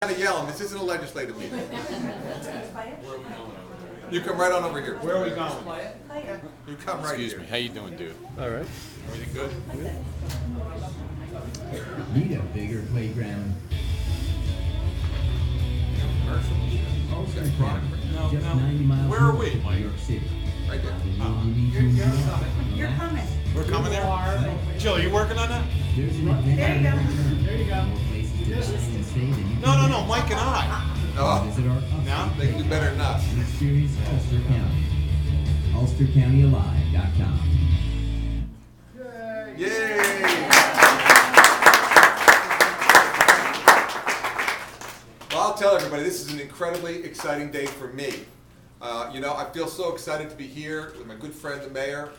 Kind of yelling. This isn't a legislative meeting. You come right on over here. Where are we going? You come right Excuse here. me. How you doing, dude? All right. Everything good? Need a bigger playground? Okay, Brian, Just 90 miles Where are north we, of Mike? New York City. right there. You need to enjoy. You're coming. We're coming there? Jill, are you working on that? There's an adventure. There you go. There you go. More places to dine and stay than you No, can no, Mike and I. Oh, Visit our upstate Now? they do better than us. and experience Ulster County. UlsterCountyAlive.com. Yay! Well, I'll tell everybody, this is an incredibly exciting day for me. I feel so excited to be here with my good friend, the mayor.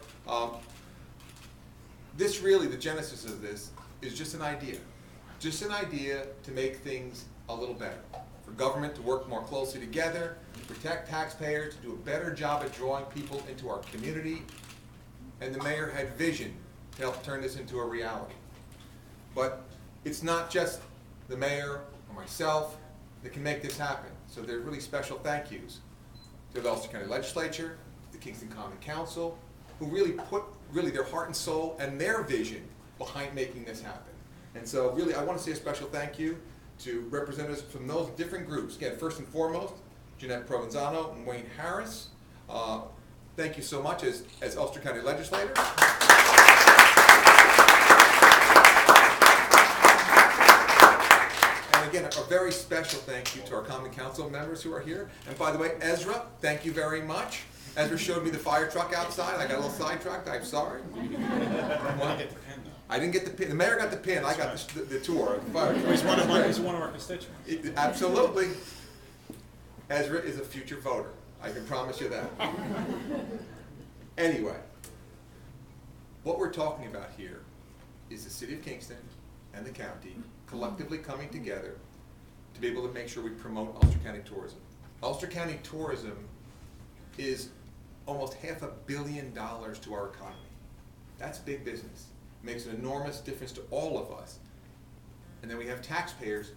The genesis of this is just an idea. Just an idea to make things a little better. For government to work more closely together, to protect taxpayers, to do a better job at drawing people into our community. And the mayor had vision to help turn this into a reality. But it's not just the mayor or myself that can make this happen. So there are really special thank yous to the Ulster County Legislature, to the Kingston Common Council, who really put their heart and soul and their vision behind making this happen. And so really I want to say a special thank you to representatives from those different groups. Again, first and foremost, Jeanette Provenzano and Wayne Harris. Thank you so much as Ulster County legislators. And again, a very special thank you to our Common Council members who are here. And by the way, Ezra, thank you very much. Ezra showed me the fire truck outside. I got a little sidetracked. I'm sorry. I didn't get the pin. The mayor got the pin. I got the tour. The fire truck. He's one of our constituents. Absolutely. Ezra is a future voter. I can promise you that. Anyway, what we're talking about here is the city of Kingston and the county collectively coming together to be able to make sure we promote Ulster County tourism. Ulster County tourism is almost $500 million to our economy. That's big business. It makes an enormous difference to all of us. And then we have taxpayers,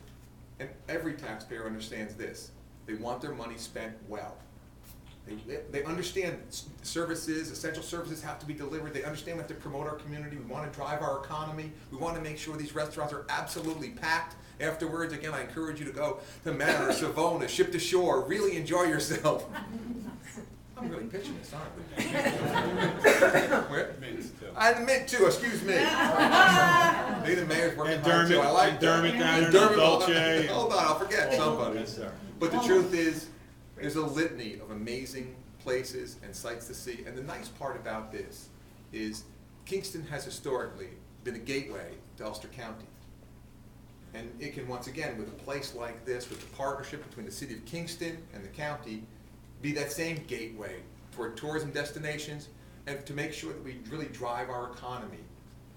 and every taxpayer understands this. They want their money spent well. They understand services, essential services have to be delivered. They understand we have to promote our community. We want to drive our economy. We want to make sure these restaurants are absolutely packed. Afterwards, again, I encourage you to go to Manor, Savona, Ship to Shore. Really enjoy yourself. I'm really pitching this, aren't we? Where? And Mint too, excuse me. Maybe the mayor's working hard too. I like Dermot down there, Dermot, Dolce. hold on, I'll forget somebody. Yes, sir. But the truth is, there's a litany of amazing places and sights to see. And the nice part about this is Kingston has historically been a gateway to Ulster County. And it can, once again, with a place like this, with the partnership between the city of Kingston and the county, be that same gateway toward tourism destinations and to make sure that we really drive our economy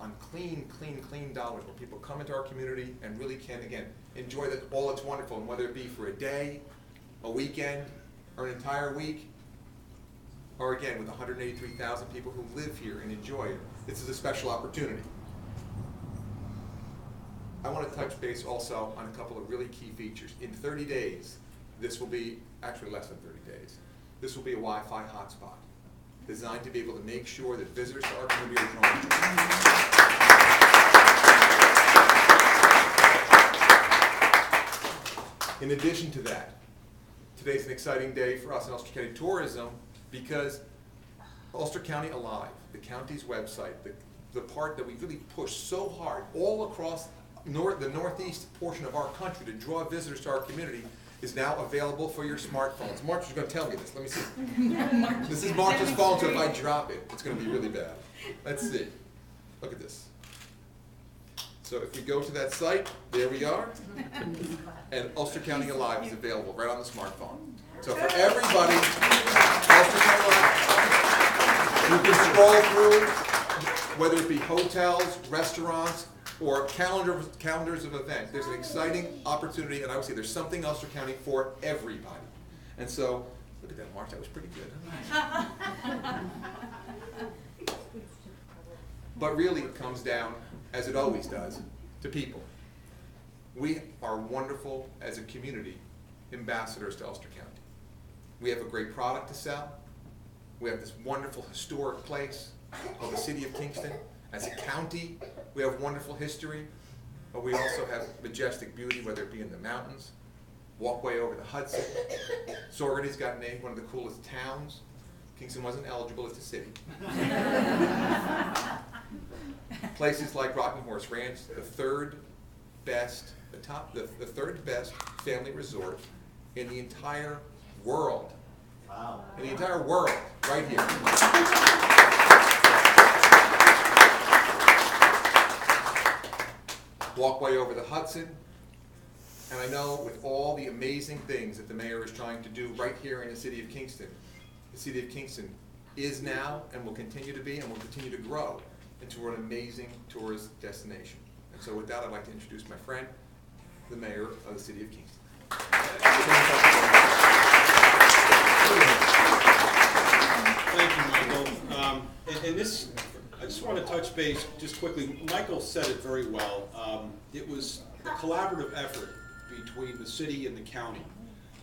on clean dollars where people come into our community and really can, again, enjoy all that's wonderful, and whether it be for a day, a weekend, or an entire week, or again, with 183,000 people who live here and enjoy it, this is a special opportunity. I want to touch base also on a couple of really key features. In 30 days, this will be, actually less than 30 days, this will be a Wi-Fi hotspot designed to be able to make sure that visitors to our community are drawn. In addition to that, today's an exciting day for us in Ulster County Tourism because Ulster County Alive, the county's website, the part that we really push so hard all across the northeast portion of our country to draw visitors to our community, is now available for your smartphones. March is going to tell me this. Let me see. This is March's phone, so if I drop it, it's going to be really bad. Let's see. Look at this. So if we go to that site, there we are. And Ulster County Alive is available right on the smartphone. So for everybody, Ulster County Alive, you can scroll through, whether it be hotels, restaurants, or calendars of events. There's an exciting opportunity, and I would say there's something Ulster County for everybody. And so, look at that, March, that was pretty good. But really it comes down, as it always does, to people. We are wonderful as a community ambassadors to Ulster County. We have a great product to sell. We have this wonderful historic place called the City of Kingston. As a county, we have wonderful history, but we also have majestic beauty, whether it be in the mountains, walkway over the Hudson. Saugerties got named one of the coolest towns. Kingston wasn't eligible as a city. Places like Rocking Horse Ranch, the third best family resort in the entire world. Wow. In the entire world, right here. Walkway over the Hudson. And I know with all the amazing things that the mayor is trying to do right here in the City of Kingston is now and will continue to be and will continue to grow into an amazing tourist destination. And so with that, I'd like to introduce my friend, the mayor of the City of Kingston. Thank you, Michael. And this, I just want to touch base just quickly. Michael said it very well. It was a collaborative effort between the city and the county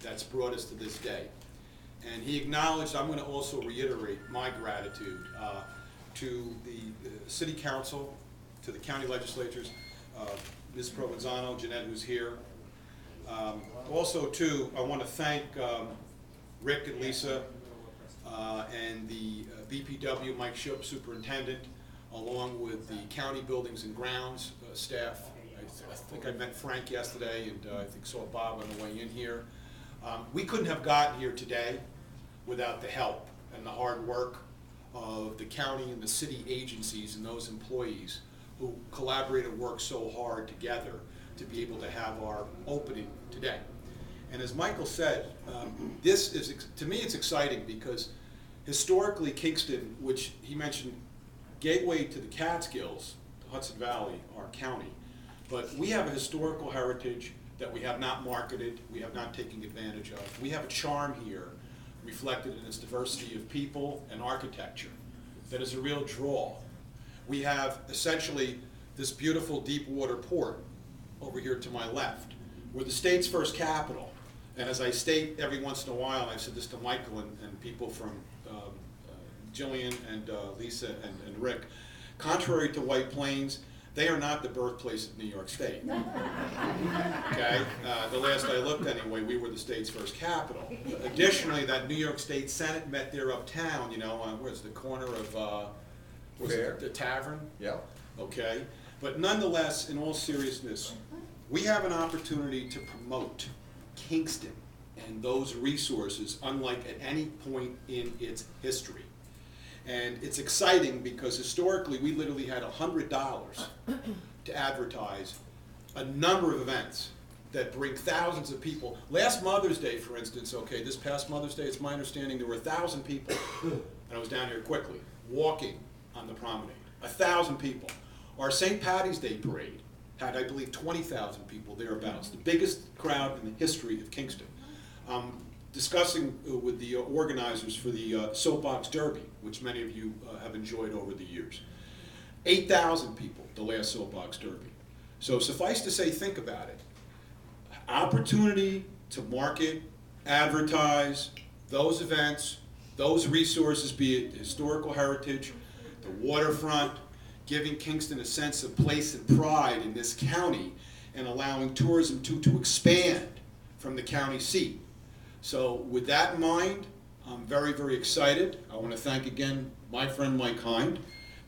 that's brought us to this day. And he acknowledged, I'm going to also reiterate my gratitude to the city council, to the county legislatures, Ms. Provenzano, Jeanette, who's here. Also, too, I want to thank Rick and Lisa and the BPW, Mike Ship, superintendent, along with the county buildings and grounds staff. I think I met Frank yesterday, and I think saw Bob on the way in here. We couldn't have gotten here today without the help and the hard work of the county and the city agencies and those employees who collaborated and worked so hard together to be able to have our opening today. And as Michael said, this is, to me, it's exciting because historically Kingston, which he mentioned, gateway to the Catskills, the Hudson Valley, our county, but we have a historical heritage that we have not marketed, we have not taken advantage of. We have a charm here reflected in its diversity of people and architecture that is a real draw. We have essentially this beautiful deep water port over here to my left. We're the state's first capital. And as I state every once in a while, and I've said this to Michael and people from Jillian and Lisa and Rick, contrary to White Plains, they are not the birthplace of New York State. Okay? The last I looked anyway, we were the state's first capital. Additionally, that New York State Senate met there uptown, you know, on where's the corner of the tavern? Yeah. Okay? But nonetheless, in all seriousness, we have an opportunity to promote Kingston and those resources unlike at any point in its history. And it's exciting because historically we literally had $100 to advertise a number of events that bring thousands of people. Last Mother's Day, for instance, okay, this past Mother's Day, it's my understanding there were 1,000 people, and I was down here quickly, walking on the promenade. 1,000 people. Our St. Patty's Day parade had, I believe, 20,000 people thereabouts, the biggest crowd in the history of Kingston. Discussing with the organizers for the Soapbox Derby, which many of you have enjoyed over the years. 8,000 people, the last Soapbox Derby. So suffice to say, think about it. Opportunity to market, advertise those events, those resources, be it historical heritage, the waterfront, giving Kingston a sense of place and pride in this county, and allowing tourism to expand from the county seat. So with that in mind, I'm very, very excited. I want to thank again my friend Mike Hind,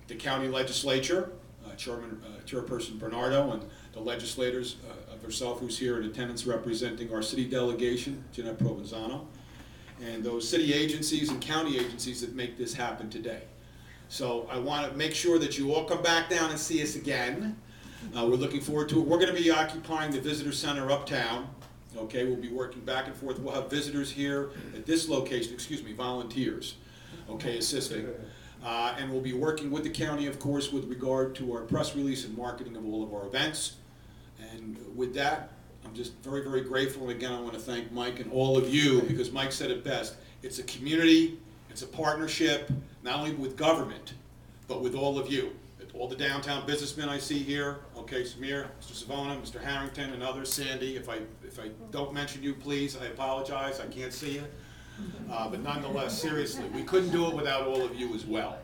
the county legislature, Chairperson Bernardo, and the legislators of herself who's here in attendance representing our city delegation, Jeanette Provenzano, and those city agencies and county agencies that make this happen today. So I want to make sure that you all come back down and see us again. We're looking forward to it. We're going to be occupying the visitor center uptown. Okay, we'll be working back and forth. We'll have visitors here at this location, volunteers, okay, assisting. And we'll be working with the county, of course, with regard to our press release and marketing of all of our events. And with that, I'm just very, very grateful. And again, I want to thank Mike and all of you, because Mike said it best. It's a community, it's a partnership, not only with government, but with all of you. all the downtown businessmen I see here, okay, Samir, Mr. Savona, Mr. Harrington, and others, Sandy, if I don't mention you, please, I apologize, I can't see you. But nonetheless, seriously, we couldn't do it without all of you as well.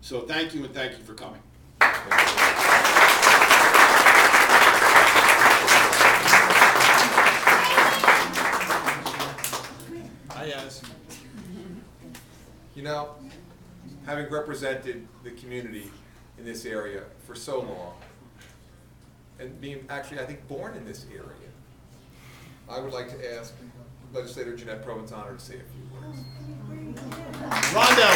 So thank you, and thank you for coming. Hi, guys. You know, having represented the community in this area for so long, and being actually, I think, born in this area, I would like to ask Legislator Jeanette Provenzano to say a few words. Rondo.